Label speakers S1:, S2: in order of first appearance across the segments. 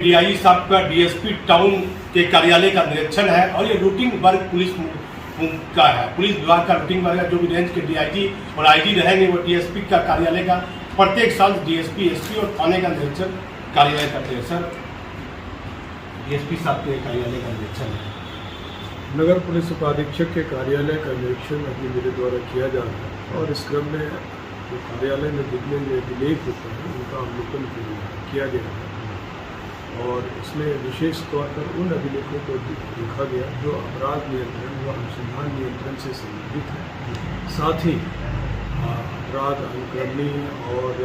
S1: DIG साहब का DSP town के कार्यालय का निरीक्षण है और ये रूटीन वर्क पुलिस का है। पुलिस विभाग का रूटीन वर्क है। जो भी रेंज के डीआईजी और आईजी रहेंगे वो डीएसपी का कार्यालय का प्रत्येक साल डीएसपी एसपी और थाने का निरीक्षण कार्यालय करते हैं। सर डीएसपी साहब के कार्यालय का निरीक्षण है।
S2: नगर पुलिस उपाधीक्षक के कार्यालय का निरीक्षण अभी मेरे द्वारा किया जा रहा है और इस क्रम में जो कार्यालय में जितने अभिलेख होते हैं उनका अवलोकन किया गया है और इसमें विशेष तौर पर उन अभिलेखों को देखा गया जो अपराध नियंत्रण व अनुसंधान नियंत्रण से संबंधित है। साथ ही अपराध अनुक्रमणी और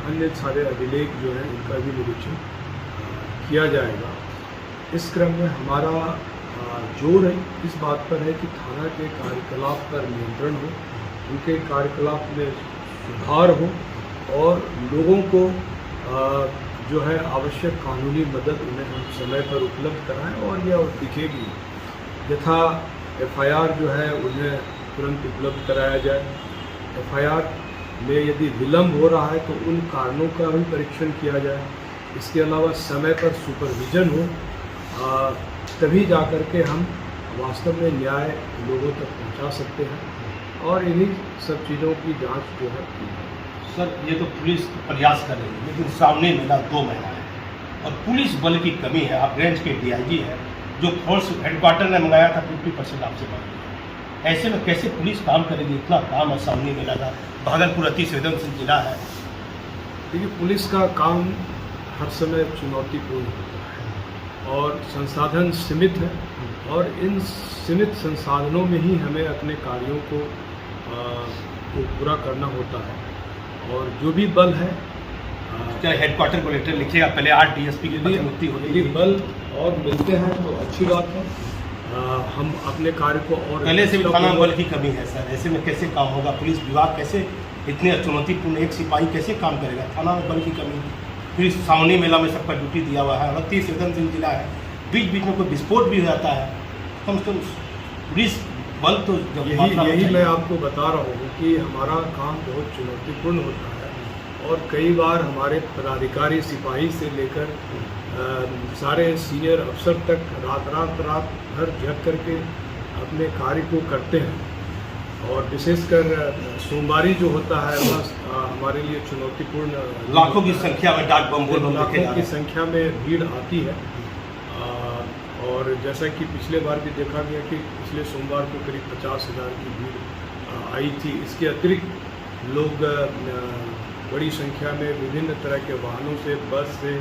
S2: अन्य सारे अभिलेख जो हैं इनका भी निरीक्षण किया जाएगा। इस क्रम में हमारा जोर है इस बात पर है कि थाना के कार्यकलाप पर नियंत्रण हो, उनके कार्यकलाप में सुधार हो और लोगों को जो है आवश्यक कानूनी मदद उन्हें हम समय पर उपलब्ध कराएं और यह दिखेगी यथा एफआईआर जो है उन्हें तुरंत उपलब्ध कराया जाए। एफआईआर में यदि विलम्ब हो रहा है तो उन कारणों का भी परीक्षण किया जाए। इसके अलावा समय पर सुपरविजन हो, तभी जाकर के हम वास्तव में न्याय लोगों तक पहुंचा सकते हैं और इन्हीं सब चीज़ों की जांच जो है की है।
S1: सर ये तो पुलिस प्रयास कर रही है लेकिन सामने मेला 2 महीना है और पुलिस बल की कमी है। आप रेंज के डीआईजी है, जो फोर्स हेडक्वार्टर ने मंगाया था 50% आपसे मांग लिया। ऐसे में कैसे पुलिस काम करेगी? इतना काम है सामने मेला का। भागलपुर अति संवेदनशील जिला है।
S2: देखिए पुलिस का काम हर समय चुनौतीपूर्ण होता है और संसाधन सीमित है और इन सीमित संसाधनों में ही हमें अपने कार्यों को पूरा करना होता है और जो भी बल है
S1: क्या हेडक्वार्टर को लेटर लिखिएगा पहले 8 डीएसपी की नियुक्ति होगी।
S2: यदि बल और मिलते हैं तो अच्छी बात है। हम अपने कार्य को और
S1: पहले से भी थाना बल की कमी है सर। ऐसे में कैसे काम होगा? पुलिस विभाग कैसे इतने चुनौतीपूर्ण, एक सिपाही कैसे काम करेगा? थाना में बल की कमी, फिर सावनी मेला में सबका ड्यूटी दिया हुआ है, अति संवेदनशील जिला है, बीच बीच में कोई विस्फोट भी हो जाता है। कम से कम पुलिस बल तो
S2: यही मैं आपको बता रहा हूँ कि हमारा काम बहुत चुनौतीपूर्ण होता है और कई बार हमारे पदाधिकारी सिपाही से लेकर सारे सीनियर अफसर तक रात भर जग करके अपने कार्य को करते हैं और विशेषकर सोमवारी जो होता है वह हमारे लिए चुनौतीपूर्ण।
S1: लाखों की संख्या में डाक बम
S2: लाखों की संख्या में भीड़ आती है और जैसा कि पिछले बार भी देखा गया कि पिछले सोमवार को करीब 50,000 की भीड़ आई थी। इसके अतिरिक्त लोग बड़ी संख्या में विभिन्न तरह के वाहनों से, बस से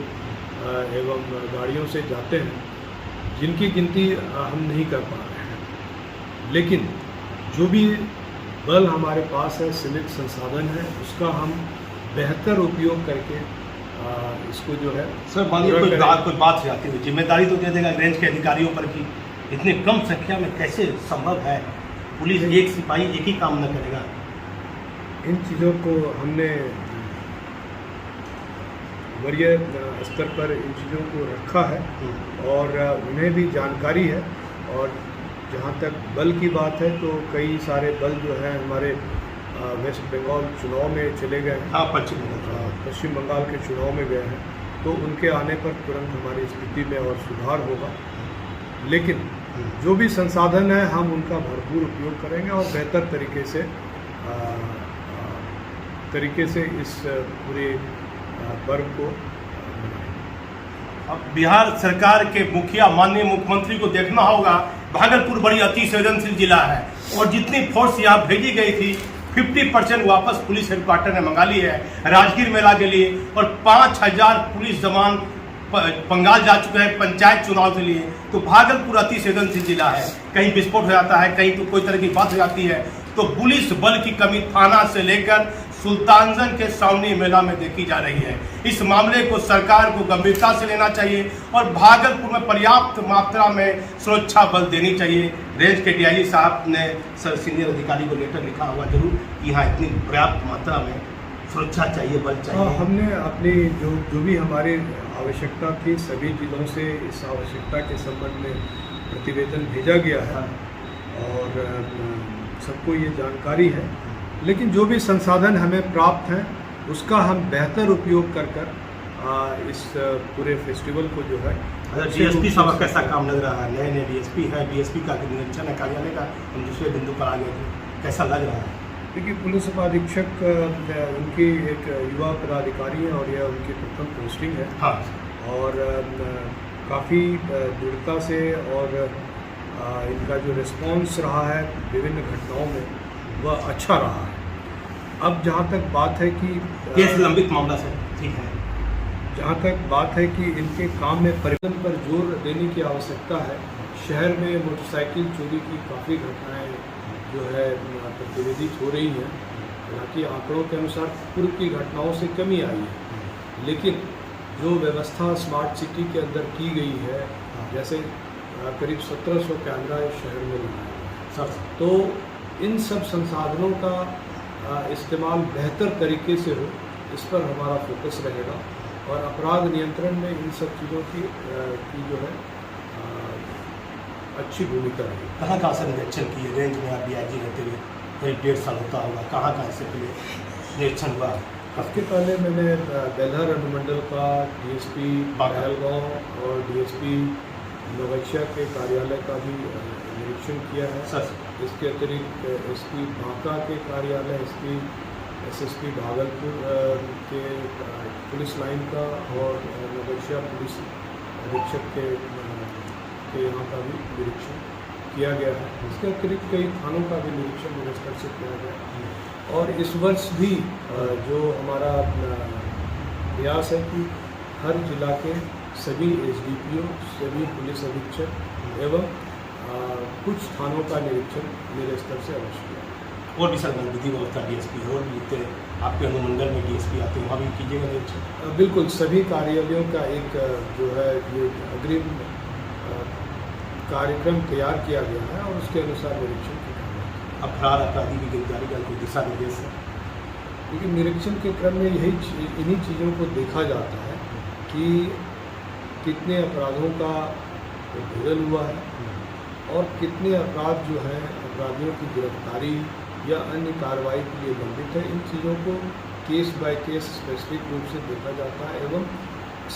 S2: एवं गाड़ियों से जाते हैं जिनकी गिनती हम नहीं कर पा रहे हैं। लेकिन जो भी बल हमारे पास है, सीमित संसाधन है, उसका हम बेहतर उपयोग करके इसको जो है
S1: सर मानिए कोई बात हो जाती है, जिम्मेदारी तो दे देगा रेंज के अधिकारियों पर कि इतने कम संख्या में कैसे संभव है पुलिस एक सिपाही एक ही काम न करेगा?
S2: इन चीज़ों को हमने वरीय स्तर पर इन चीज़ों को रखा है और उन्हें भी जानकारी है। और जहाँ तक बल की बात है तो कई सारे बल जो है हमारे वेस्ट बंगाल चुनाव में चले गए हैं।
S1: हाँ, पश्चिम
S2: बंगाल के चुनाव में गए हैं तो उनके आने पर तुरंत हमारी स्थिति में और सुधार होगा। लेकिन जो भी संसाधन है हम उनका भरपूर उपयोग करेंगे और बेहतर तरीके से इस पूरे पर्व को
S1: अब बिहार सरकार के मुखिया माननीय मुख्यमंत्री को देखना होगा। भागलपुर बड़ी अति संवेदनशील जिला है और जितनी फोर्स यहाँ भेजी गई थी 50% वापस पुलिस हेडक्वार्टर ने मंगा ली है राजगीर मेला के लिए और 5,000 पुलिस जवान बंगाल जा चुके हैं पंचायत चुनाव के लिए। तो भागलपुर अति संवेदनशील जिला है, कहीं विस्फोट हो जाता है, कहीं तो कोई तरह की बात हो जाती है। तो पुलिस बल की कमी थाना से लेकर सुल्तानगंज के सावनी मेला में देखी जा रही है। इस मामले को सरकार को गंभीरता से लेना चाहिए और भागलपुर में पर्याप्त मात्रा में सुरक्षा बल देनी चाहिए। रेंज के डीआईजी साहब ने सीनियर अधिकारी को लेटर लिखा हुआ जरूर कि यहाँ इतनी पर्याप्त मात्रा में सुरक्षा चाहिए, बल चाहिए।
S2: हमने अपनी जो भी हमारी आवश्यकता थी सभी जिलों से इस आवश्यकता के संबंध में प्रतिवेदन भेजा गया है और सबको ये जानकारी है। लेकिन जो भी संसाधन हमें प्राप्त हैं उसका हम बेहतर उपयोग कर इस पूरे फेस्टिवल को जो है
S1: डीएसपी साहब का कैसा काम लग रहा है? नए नए डीएसपी है, डीएसपी का निरीक्षण है कार्यालय का, हम दूसरे बिंदु पर आ गए थे, कैसा लग रहा है?
S2: देखिए, पुलिस उपाधीक्षक उनकी एक युवा पदाधिकारी है और यह उनकी प्रथम पोस्टिंग है।
S1: हाँ
S2: और काफ़ी दृढ़ता से और इनका जो रिस्पॉन्स रहा है विभिन्न घटनाओं में वह अच्छा रहा है। अब जहाँ तक बात है कि
S1: केस लंबित मामला से ठीक है,
S2: जहाँ तक बात है कि इनके काम में परिवहन पर जोर देने की आवश्यकता है। शहर में मोटरसाइकिल चोरी की काफ़ी घटनाएं जो है प्रतिवेदित हो रही हैं। हालांकि आंकड़ों के अनुसार पूर्व की घटनाओं से कमी आई है, लेकिन जो व्यवस्था स्मार्ट सिटी के अंदर की गई है, जैसे करीब 1700 कैमरा इस शहर में लगाए गए हैं, तो इन सब संसाधनों का इस्तेमाल बेहतर तरीके से हो, इस पर हमारा फोकस रहेगा और अपराध नियंत्रण में इन सब चीज़ों की जो है अच्छी भूमिका रहेगी।
S1: कहाँ कहाँ से निरीक्षण किए? रेंज में आप डीआईजी रहते हुए करीब 1.5 साल होता होगा, कहाँ कहाँ से पहले निरीक्षण हुआ?
S2: इसके पहले मैंने बेलहर अनुमंडल का, डीएसपी पहलगांव और डीएसपी नवैया के कार्यालय का भी निरीक्षण किया है।
S1: सर
S2: इसके अतिरिक्त एसपी बांका के कार्यालय, एसएसपी भागलपुर के पुलिस लाइन का और नवैया पुलिस अधीक्षक के यहाँ का भी निरीक्षण किया गया है। इसके अतिरिक्त कई थानों का भी निरीक्षण मेरे स्तर से किया गया है। और इस वर्ष भी जो हमारा प्रयास है कि हर जिला के सभी एसडीपीओ, सभी पुलिस अधीक्षक एवं कुछ थानों का निरीक्षण मेरे स्तर से अवश्य किया।
S1: और भी सर विधि व्यवस्था डीएसपी और भी आपके अनुमंडल में डीएसपी आते हैं, वहाँ भी कीजिएगा निरीक्षण?
S2: बिल्कुल, सभी कार्यालयों का एक जो है ये अग्रिम कार्यक्रम तैयार किया गया है और उसके अनुसार निरीक्षण किया गया है।
S1: अब फरार अपराधी की गिरफ्तारी का कोई दिशा निर्देश है?
S2: लेकिन निरीक्षण के क्रम में इन्हीं चीज़ों को देखा जाता है कि कितने अपराधों का भेदन हुआ है और कितने अपराध जो हैं अपराधियों की गिरफ्तारी या अन्य कार्रवाई के लिए लंबित है। इन चीज़ों को केस बाय केस स्पेसिफिक रूप से देखा जाता है एवं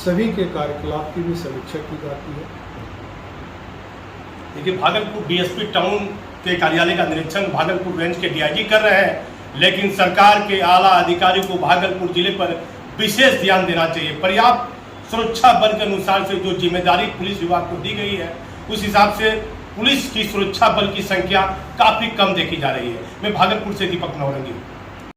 S2: सभी के कार्यकलाप की भी समीक्षा की जाती है।
S1: देखिए, भागलपुर डीएसपी टाउन के कार्यालय का निरीक्षण भागलपुर रेंज के डीआईजी कर रहे हैं, लेकिन सरकार के आला अधिकारियों को भागलपुर जिले पर विशेष ध्यान देना चाहिए। पर्याप्त सुरक्षा बल के अनुसार से जो जिम्मेदारी पुलिस विभाग को दी गई है, उस हिसाब से पुलिस की सुरक्षा बल की संख्या काफी कम देखी जा रही है। मैं भागलपुर से दीपक नौरंगी।